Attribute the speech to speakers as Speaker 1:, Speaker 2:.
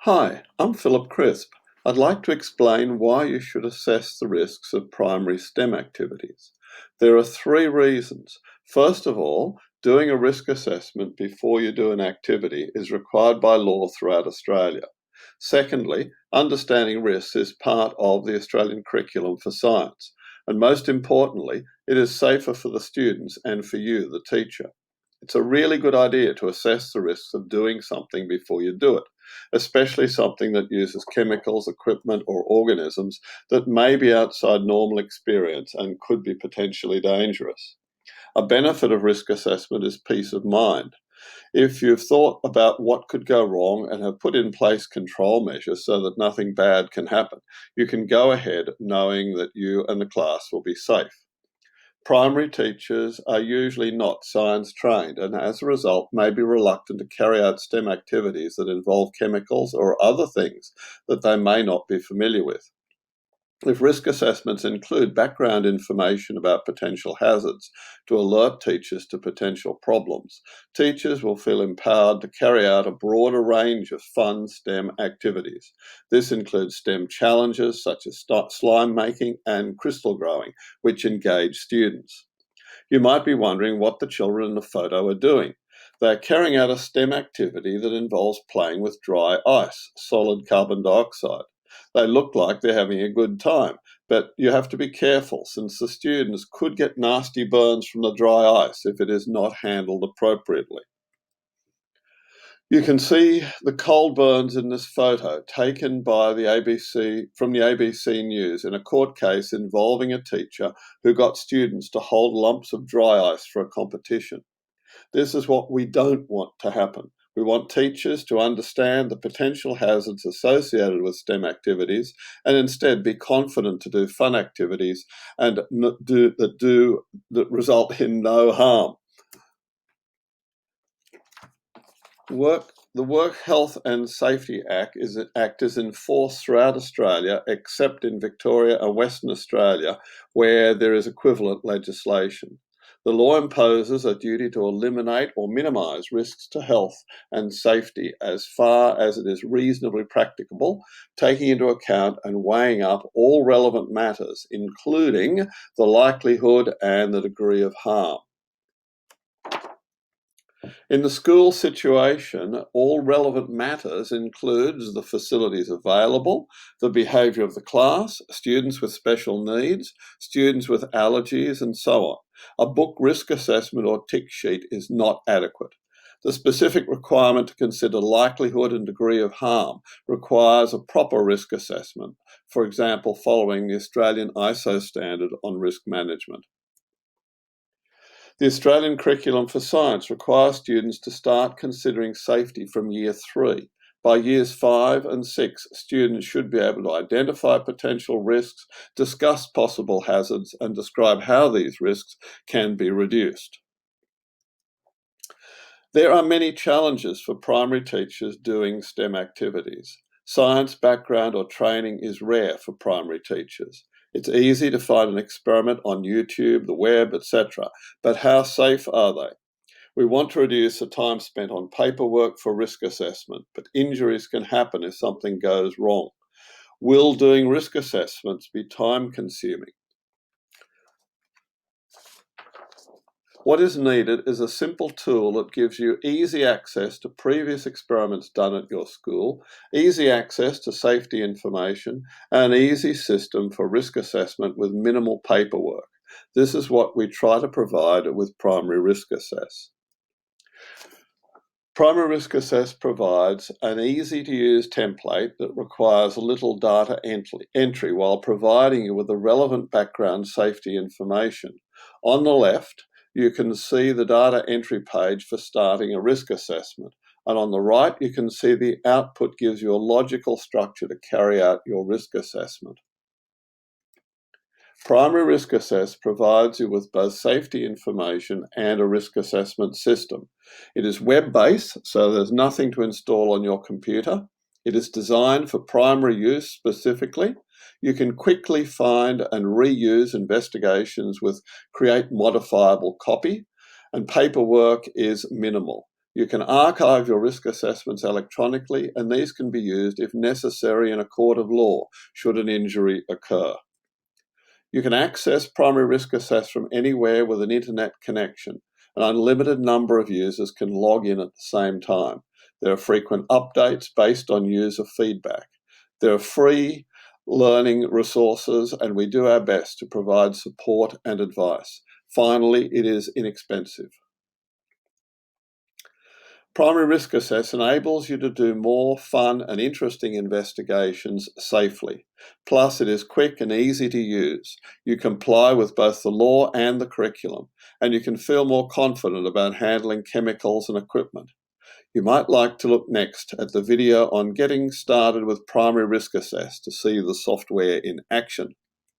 Speaker 1: Hi, I'm Philip Crisp. I'd like to explain why you should assess the risks of primary STEM activities. There are three reasons. First of all, doing a risk assessment before you do an activity is required by law throughout Australia. Secondly, understanding risks is part of the Australian curriculum for science. And most importantly, it is safer for the students and for you, the teacher. It's a really good idea to assess the risks of doing something before you do it, especially something that uses chemicals, equipment, or organisms that may be outside normal experience and could be potentially dangerous. A benefit of risk assessment is peace of mind. If you've thought about what could go wrong and have put in place control measures so that nothing bad can happen, you can go ahead knowing that you and the class will be safe. Primary teachers are usually not science trained and as a result may be reluctant to carry out STEM activities that involve chemicals or other things that they may not be familiar with. If risk assessments include background information about potential hazards to alert teachers to potential problems, teachers will feel empowered to carry out a broader range of fun STEM activities. This includes STEM challenges such as slime making and crystal growing, which engage students. You might be wondering what the children in the photo are doing. They're carrying out a STEM activity that involves playing with dry ice, solid carbon dioxide. They look like they're having a good time, but you have to be careful since the students could get nasty burns from the dry ice if it is not handled appropriately. You can see the cold burns in this photo taken by the ABC from the ABC News in a court case involving a teacher who got students to hold lumps of dry ice for a competition. This is what we don't want to happen. We want teachers to understand the potential hazards associated with STEM activities and instead be confident to do fun activities and that result in no harm. The Work Health and Safety Act is in force throughout Australia, except in Victoria and Western Australia, where there is equivalent legislation. The law imposes a duty to eliminate or minimise risks to health and safety as far as it is reasonably practicable, taking into account and weighing up all relevant matters, including the likelihood and the degree of harm. In the school situation, all relevant matters includes the facilities available, the behaviour of the class, students with special needs, students with allergies, and so on. A book risk assessment or tick sheet is not adequate. The specific requirement to consider likelihood and degree of harm requires a proper risk assessment, for example, following the Australian ISO standard on risk management. The Australian Curriculum for Science requires students to start considering safety from year 3. By years 5 and 6, students should be able to identify potential risks, discuss possible hazards, and describe how these risks can be reduced. There are many challenges for primary teachers doing STEM activities. Science background or training is rare for primary teachers. It's easy to find an experiment on YouTube, the web, etc., but how safe are they? We want to reduce the time spent on paperwork for risk assessment, but injuries can happen if something goes wrong. Will doing risk assessments be time-consuming? What is needed is a simple tool that gives you easy access to previous experiments done at your school, easy access to safety information, and an easy system for risk assessment with minimal paperwork. This is what we try to provide with Primary Risk Assess. Primary Risk Assess provides an easy-to-use template that requires little data entry while providing you with the relevant background safety information. On the left, you can see the data entry page for starting a risk assessment, and on the right, you can see the output gives you a logical structure to carry out your risk assessment. Primary Risk Assess provides you with both safety information and a risk assessment system. It is web-based, so there's nothing to install on your computer. It is designed for primary use specifically. You can quickly find and reuse investigations with create modifiable copy, and paperwork is minimal. You can archive your risk assessments electronically, and these can be used if necessary in a court of law should an injury occur. You can access Primary Risk Assess from anywhere with an internet connection. An unlimited number of users can log in at the same time. There are frequent updates based on user feedback. There are free learning resources, and we do our best to provide support and advice. Finally, it is inexpensive. Primary Risk Assess enables you to do more fun and interesting investigations safely. Plus, it is quick and easy to use. You comply with both the law and the curriculum, and you can feel more confident about handling chemicals and equipment. You might like to look next at the video on getting started with Primary Risk Assess to see the software in action.